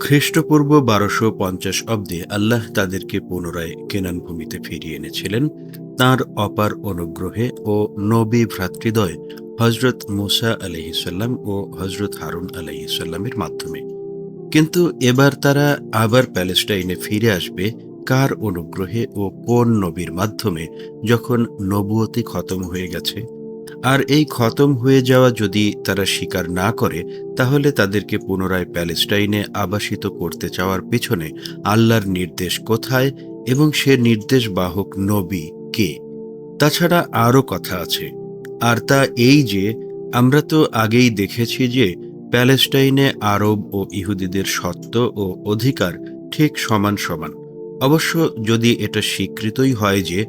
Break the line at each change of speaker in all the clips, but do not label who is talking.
খ্রিস্টপূর্ব ১২৫০ অব্দে আল্লাহ তাদেরকে পুনরায় কেনান ভূমিতে ফিরিয়ে এনেছিলেন তাঁর অপার অনুগ্রহে ও নবী ভ্রাতৃদ্বয় হজরত মুসা আলাইহিসাল্লাম ও হজরত হারুন আলাইহিসাল্লামের মাধ্যমে। কিন্তু এবার তারা আবার প্যালেস্টাইনে ফিরে আসবে কার অনুগ্রহে ও কোন নবীর মাধ্যমে, যখন নবুয়তি খতম হয়ে গেছে? আর এই খতম হয়ে যাওয়া যদি তারা স্বীকার না করে, তাহলে তাদেরকে পুনরায় প্যালেস্টাইনে আবাসিত করতে চাওয়ার পিছনে আল্লাহর নির্দেশ কোথায় এবং সে নির্দেশ বাহক নবী কে? তাছাড়া আরও কথা আছে, আর তা এই যে আমরা তো আগেই দেখেছি যে প্যালেস্টাইনে আরব ও ইহুদিদের সত্ত্ব ও অধিকার ঠিক সমান সমান। অবশ্য যদি এটা স্বীকৃতই হয় যে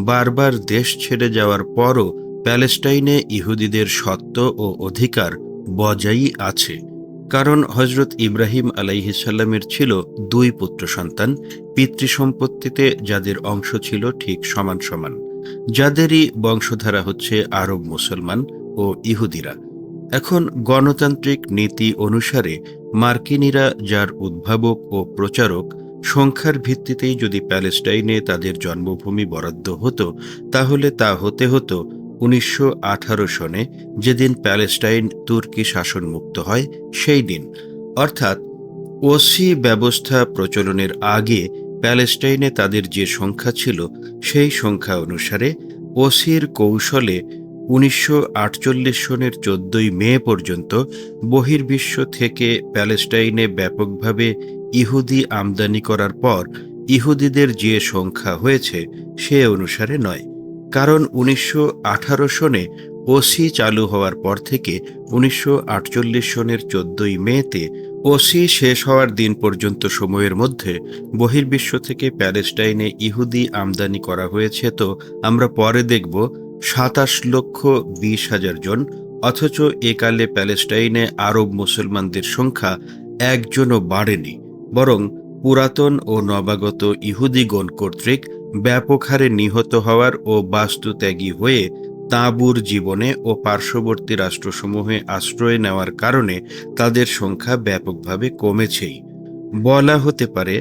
বারবার দেশ ছেড়ে যাওয়ার পরও প্যালেস্টাইনে ইহুদিদের সত্ত্ব ও অধিকার বজায়ই আছে, কারণ হজরত ইব্রাহিম আলাইহিসাল্লামের ছিল 2 পুত্র সন্তান, পিতৃসম্পত্তিতে যাদের অংশ ছিল ঠিক সমান সমান, যাদেরই বংশধারা হচ্ছে আরব মুসলমান ও ইহুদিরা। এখন গণতান্ত্রিক নীতি অনুসারে মার্কিনীরা, যার উদ্ভাবক ও প্রচারক, সংখ্যার ভিত্তিতেই যদি প্যালেস্টাইনে তাদের জন্মভূমি বরাদ্দ হতো, তাহলে তা হতে হতো ১৯১৮ সনে, যেদিন প্যালেস্টাইন তুর্কি শাসন মুক্ত হয় সেই দিন। অর্থাৎ ওসি ব্যবস্থা প্রচলনের আগে প্যালেস্টাইনে তাদের যে সংখ্যা ছিল সেই সংখ্যা অনুসারে ওসির কৌশলে ১৯৪৮ সনের ১৪ই মে পর্যন্ত বহির্বিশ্ব থেকে প্যালেস্টাইনে ব্যাপকভাবে ইহুদি আমদানি করার পর ইহুদিদের যে সংখ্যা হয়েছে সে অনুসারে নয়। কারণ ১৯১৮ সনে ওসি চালু হওয়ার পর থেকে ১৯৪৮ সনের ১৪ই মেতে ওসি শেষ হওয়ার দিন পর্যন্ত সময়ের মধ্যে বহির্বিশ্ব থেকে প্যালেস্টাইনে ইহুদি আমদানি করা হয়েছে, তো আমরা পরে দেখব ২৭,২০,০০০ জন। অথচ একালে প্যালেস্টাইনে আরব মুসলমানদের সংখ্যা একজনও বাড়েনি, বরং পুরাতন ও নবাগত ইহুদিগণ কর্তৃক ব্যাপক হারে নিহত হওয়ার ও বাস্তুত্যাগী হয়ে তাঁবুর জীবনে ও পার্শ্ববর্তী রাষ্ট্রসমূহে আশ্রয় নেওয়ার কারণে তাদের সংখ্যা ব্যাপকভাবে কমেছেই। বলা হতে পারে,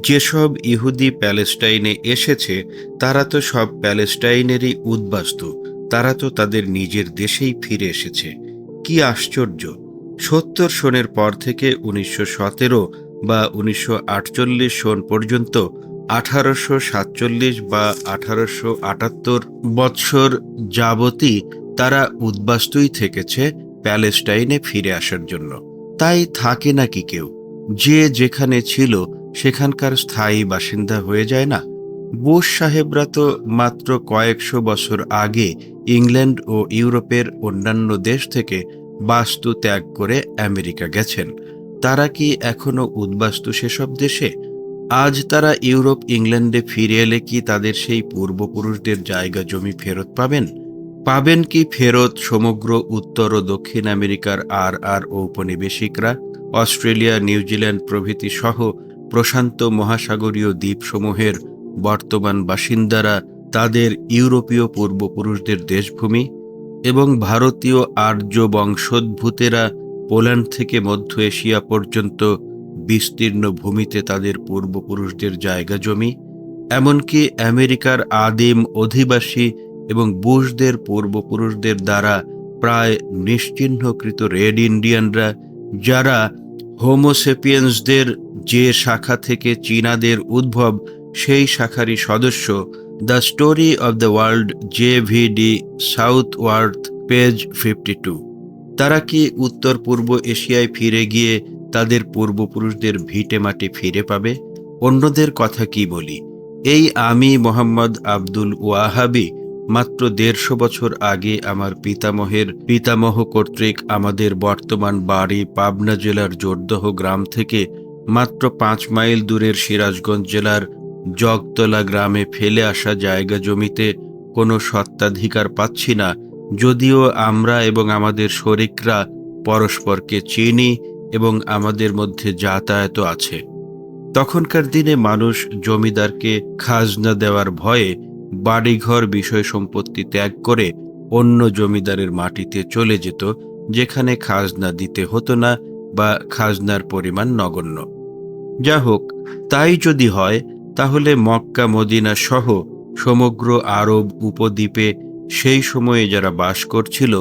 যেসব ইহুদি প্যালেস্টাইনে এসেছে তারা তো সব প্যালেস্টাইনেরই উদ্বাস্তু, তারা তো তাদের নিজের দেশেই ফিরে এসেছে। কি আশ্চর্য! ৭০ সনের পর থেকে ১৯১৭ বা ১৯৪৮ সন পর্যন্ত ১৮৪৭ বা ১৮৭৮ বৎসর যাবতই তারা উদ্বাস্তুই থেকেছে প্যালেস্টাইনে ফিরে আসার জন্য। তাই থাকে নাকি কেউ যে যেখানে ছিল সেখানকার স্থায়ী বাসিন্দা হয়ে যায় না? বুশ সাহেবরা তো মাত্র কয়েকশো বছর আগে ইংল্যান্ড ও ইউরোপের অন্যান্য দেশ থেকে বাস্তু ত্যাগ করে আমেরিকা গেছেন। তারা কি এখনো উদ্বাস্তু সেসব দেশে? আজ তারা ইউরোপ ইংল্যান্ডে ফিরে এলে কি তাদের সেই পূর্বপুরুষদের জায়গা জমি ফেরত পাবেন? পাবেন কি ফেরত সমগ্র উত্তর ও দক্ষিণ আমেরিকার আর ঔপনিবেশিকরা, অস্ট্রেলিয়া, নিউজিল্যান্ড প্রভৃতি সহ প্রশান্ত মহাসাগরীয় দ্বীপসমূহের বর্তমান বাসিন্দারা তাদের ইউরোপীয় পূর্বপুরুষদের দেশভূমি, এবং ভারতীয় আর্য বংশোদ্ভূতেরা পোল্যান্ড থেকে মধ্য এশিয়া পর্যন্ত বিস্তীর্ণ ভূমিতে তাদের পূর্বপুরুষদের জায়গা জমি, এমনকি আমেরিকার আদিম অধিবাসী এবং বুশদের পূর্বপুরুষদের দ্বারা প্রায় নিশ্চিহ্নকৃত রেড ইন্ডিয়ানরা, যারা হোমোসেপিয়েন্সদের যে শাখা থেকে চীনাদের উদ্ভব সেই শাখারই সদস্য। The story of the world, JVD Southworth, page 52। তারা কি উত্তর পূর্ব এশিয়ায় ফিরে গিয়ে তাদের পূর্বপুরুষদের ভিটে মাটি ফিরে পাবে? অন্যদের কথা কি বলি, এই আমি মোহাম্মদ আব্দুল ওয়াহাবি মাত্র ১৫০ বছর আগে আমার পিতামহের পিতামহ কর্তৃক আমাদের বর্তমান বাড়ি পাবনা জেলার জোরদহ গ্রাম থেকে মাত্র ৫ মাইল দূরের সিরাজগঞ্জ জেলার জগতলা গ্রামে ফেলে আসা জায়গা জমিতে কোনো স্বত্বাধিকার পাচ্ছি না, যদিও আমরা এবং আমাদের শরিকরা পরস্পরকে চিনি এবং আমাদের মধ্যে যাতায়াত আছে। তখনকার দিনে মানুষ জমিদারকে খাজনা দেওয়ার ভয়ে বাড়িঘর বিষয় সম্পত্তি ত্যাগ করে অন্য জমিদারের মাটিতে চলে যেত, যেখানে খাজনা দিতে হতো না বা খাজনার পরিমাণ নগণ্য। যা হোক, তাই যদি হয় তাহলে মক্কা মদিনা সহ সমগ্র আরব উপদ্বীপে সেই সময়ে যারা বাস করছিল,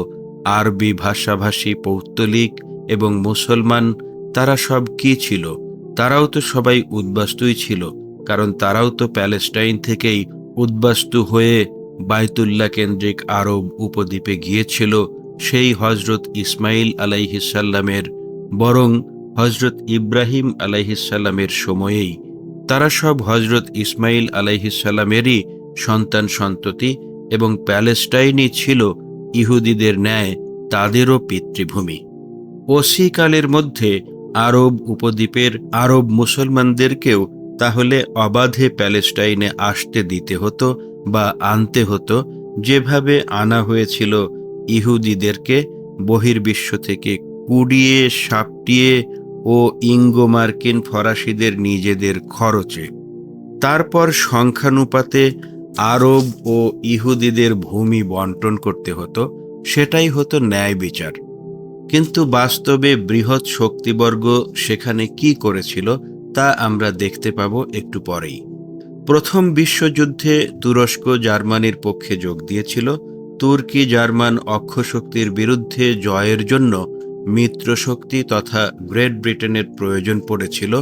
আরবি ভাষাভাষী পৌত্তলিক এবং মুসলমান, তারা সব কি ছিল? তারাও তো সবাই উদ্বাস্তুই ছিল, কারণ তারাও তো প্যালেস্টাইন থেকেই উদ্বাস্তু হয়ে বাইতুল্লাহ কেন্দ্রিক আরব উপদ্বীপে গিয়েছিল সেই হজরত ইসমাইল আলাইহিসাল্লামের, বরং হজরত ইব্রাহিম আলাইহিসাল্লামের সময়েই। তারা সব হজরত ইসমাইল আলাইহিসাল্লামেরই সন্তান সন্ততি এবং প্যালেস্টাইনই ছিল ইহুদিদের ন্যায় তাদেরও পিতৃভূমি। ওসিকালের মধ্যে আরব উপদ্বীপের আরব মুসলমানদেরকেও তাহলে অবাধে প্যালেস্টাইনে আসতে দিতে হতো বা আনতে হতো, যেভাবে আনা হয়েছিল ইহুদিদেরকে বহির্বিশ্ব থেকে কুড়িয়ে সাপটিয়ে ও ইঙ্গো মার্কিন ফরাসিদের নিজেদের খরচে। তারপর সংখ্যানুপাতে আরব ও ইহুদিদের ভূমি বন্টন করতে হতো, সেটাই হতো ন্যায় বিচার। কিন্তু বাস্তবে বৃহৎ শক্তিবর্গ সেখানে কি করেছিল তা আমরা দেখতে পাব একটু পরেই। প্রথম বিশ্বযুদ্ধে তুরস্ক জার্মানির পক্ষে যোগ দিয়েছিল। তুর্কি জার্মান অক্ষশক্তির বিরুদ্ধে জয়ের জন্য মিত্রশক্তি তথা গ্রেট ব্রিটেনের প্রয়োজন পড়েছিল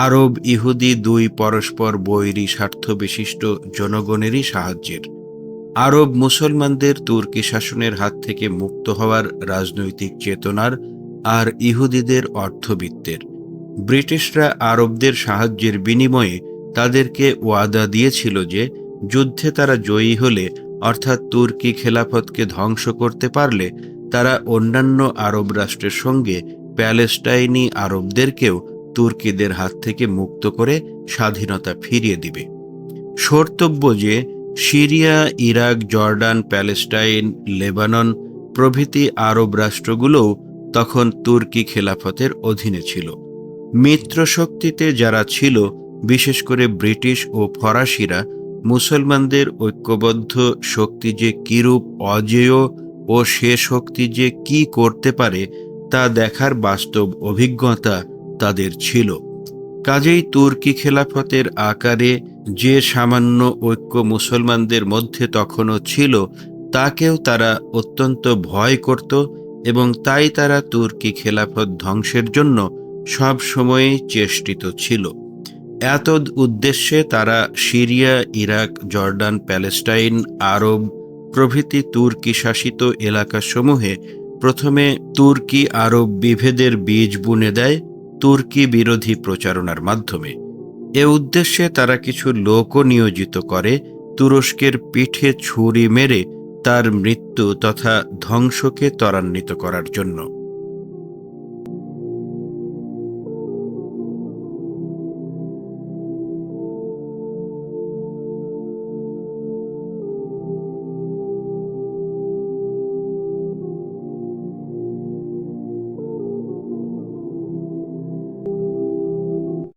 আরব ইহুদি দুই পরস্পর বৈরী স্বার্থ বিশিষ্ট জনগণেরই সাহায্যের। আরব মুসলমানদের তুর্কি শাসনের হাত থেকে মুক্ত হওয়ার রাজনৈতিক চেতনার, আর ইহুদিদের অর্থবিত্তের। ব্রিটিশরা আরবদের সাহায্যের বিনিময়ে তাদেরকে ওয়াদা দিয়েছিল যে যুদ্ধে তারা জয়ী হলে, অর্থাৎ তুর্কি খেলাফতকে ধ্বংস করতে পারলে, তারা অন্যান্য আরব রাষ্ট্রের সঙ্গে প্যালেস্টাইনি আরবদেরকেও তুর্কিদের হাত থেকে মুক্ত করে স্বাধীনতা ফিরিয়ে দিবে। শর্তব্য যে Syria, Iraq, Jordan, Palestine, Lebanon প্রভৃতি আরব রাষ্ট্রগুলোও তখন তুর্কি খেলাফতের অধীনে ছিল। মিত্রশক্তিতে যারা ছিল, বিশেষ করে ব্রিটিশ ও ফরাসিরা, মুসলমানদের ঐক্যবদ্ধ শক্তি যে কিরূপ অজেয় ও সে শক্তি যে কি করতে পারে তা দেখার বাস্তব অভিজ্ঞতা তাদের ছিল। কাজেই তুর্কি খেলাফতের আকারে যে সামান্য ঐক্য মুসলমানদের মধ্যে তখনও ছিল, তাকেও তারা অত্যন্ত ভয় করত এবং তাই তারা তুর্কি খেলাফত ধ্বংসের জন্য সব সময়ই চেষ্টিত ছিল। এত উদ্দেশ্যে তারা সিরিয়া, ইরাক, জর্ডান, প্যালেস্টাইন, আরব প্রভৃতি তুর্কি শাসিত এলাকাসমূহে প্রথমে তুর্কি আরব বিভেদের বীজ বুনে দেয় তুর্কি বিরোধী প্রচারণার মাধ্যমে। এ উদ্দেশ্যে তারা কিছু লোকও নিয়োজিত করে তুরস্কের পিঠে ছুরি মেরে তার মৃত্যু তথা ধ্বংসকে ত্বরান্বিত করার জন্য।